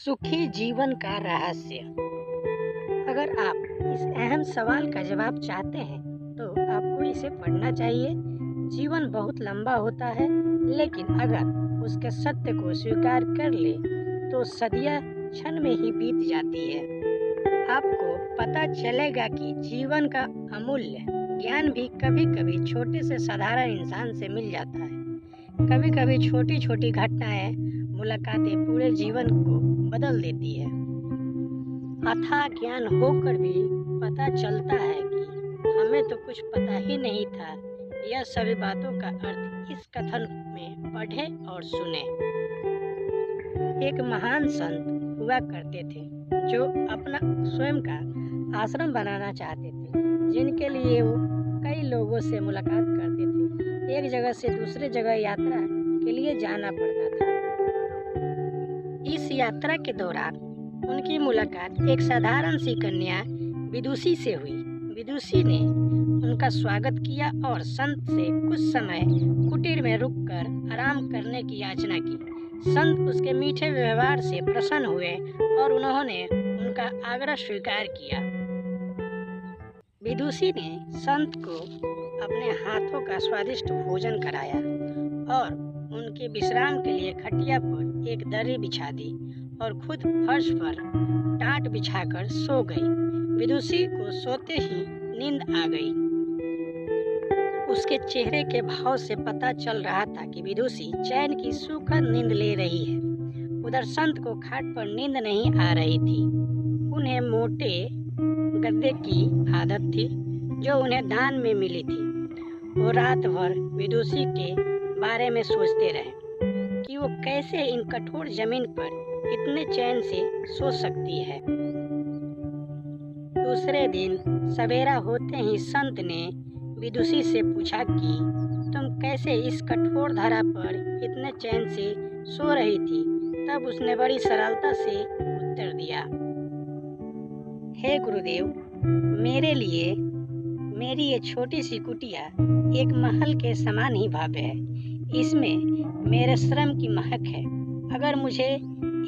सुखी जीवन का रहस्य। अगर आप इस अहम सवाल का जवाब चाहते हैं तो आपको इसे पढ़ना चाहिए। जीवन बहुत लंबा होता है, लेकिन अगर उसके सत्य को स्वीकार कर ले तो सदियां क्षण में ही बीत जाती है। आपको पता चलेगा कि जीवन का अमूल्य ज्ञान भी कभी कभी छोटे से साधारण इंसान से मिल जाता है। कभी कभी छोटी छोटी घटनाएं, मुलाकातें पूरे जीवन को बदल देती है। अथाह ज्ञान होकर भी पता चलता है कि हमें तो कुछ पता ही नहीं था। यह सभी बातों का अर्थ इस कथन में पढ़ें और सुने। एक महान संत हुआ करते थे जो अपना स्वयं का आश्रम बनाना चाहते थे, जिनके लिए वो कई लोगों से मुलाकात करते थे। एक जगह से दूसरे जगह यात्रा के लिए जाना पड़ता था। इस यात्रा के दौरान उनकी मुलाकात एक साधारण सी कन्या विदुषी से हुई। विदुषी ने उनका स्वागत किया और संत से कुछ समय कुटीर में रुककर आराम करने की याचना की। संत उसके मीठे व्यवहार से प्रसन्न हुए और उन्होंने उनका आग्रह स्वीकार किया। विदुषी ने संत को अपने हाथों का स्वादिष्ट भोजन कराया और उनके विश्राम के लिए खटिया पर एक दरी बिछा दी और खुद फर्श पर टाट बिछाकर सो गई। विदुषी को सोते ही नींद आ गई। उसके चेहरे के भाव से पता चल रहा था कि विदुषी चैन की सुखद नींद ले रही है। उधर संत को खाट पर नींद नहीं आ रही थी। उन्हें मोटे गद्दे की आदत थी जो उन्हें दान में मिली थी। वो रात भर विदुषी के बारे में सोचते रहे कि वो कैसे इन कठोर जमीन पर इतने चैन से सो सकती है। दूसरे दिन सवेरा होते ही संत ने विदुषी से पूछा कि तुम कैसे इस कठोर धरा पर इतने चैन से सो रही थी। तब उसने बड़ी सरलता से उत्तर दिया, हे गुरुदेव, मेरे लिए मेरी ये छोटी सी कुटिया एक महल के समान ही भव्य है। इसमें मेरे श्रम की महक है। अगर मुझे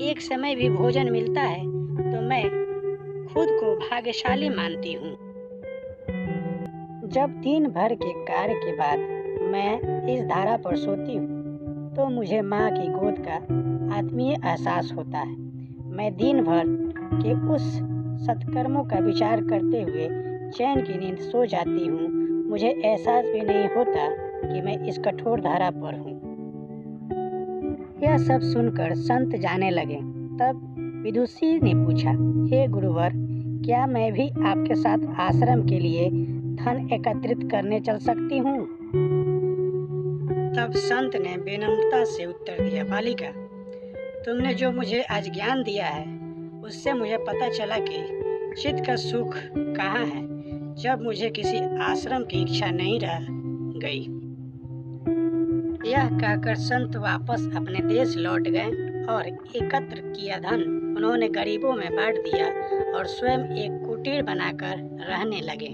एक समय भी भोजन मिलता है तो मैं खुद को भाग्यशाली मानती हूँ। जब दिन भर के कार्य के बाद मैं इस धारा पर सोती हूँ तो मुझे माँ की गोद का आत्मीय एहसास होता है। मैं दिन भर के उस सत्कर्मों का विचार करते हुए चैन की नींद सो जाती हूँ। मुझे एहसास भी नहीं होता कि मैं इस कठोर धारा पर हूँ। यह सब सुनकर संत जाने लगे। तब विदुषी ने पूछा, हे गुरुवर, क्या मैं भी आपके साथ आश्रम के लिए धन एकत्रित करने चल सकती हूँ? तब संत ने विनम्रता से उत्तर दिया, बालिका, तुमने जो मुझे आज ज्ञान दिया है उससे मुझे पता चला कि चित्त का सुख कहाँ है। जब मुझे किसी आश्रम की इच्छा नहीं रह गई। यह कहकर संत वापस अपने देश लौट गए और एकत्र किया धन उन्होंने गरीबों में बांट दिया और स्वयं एक कुटीर बनाकर रहने लगे।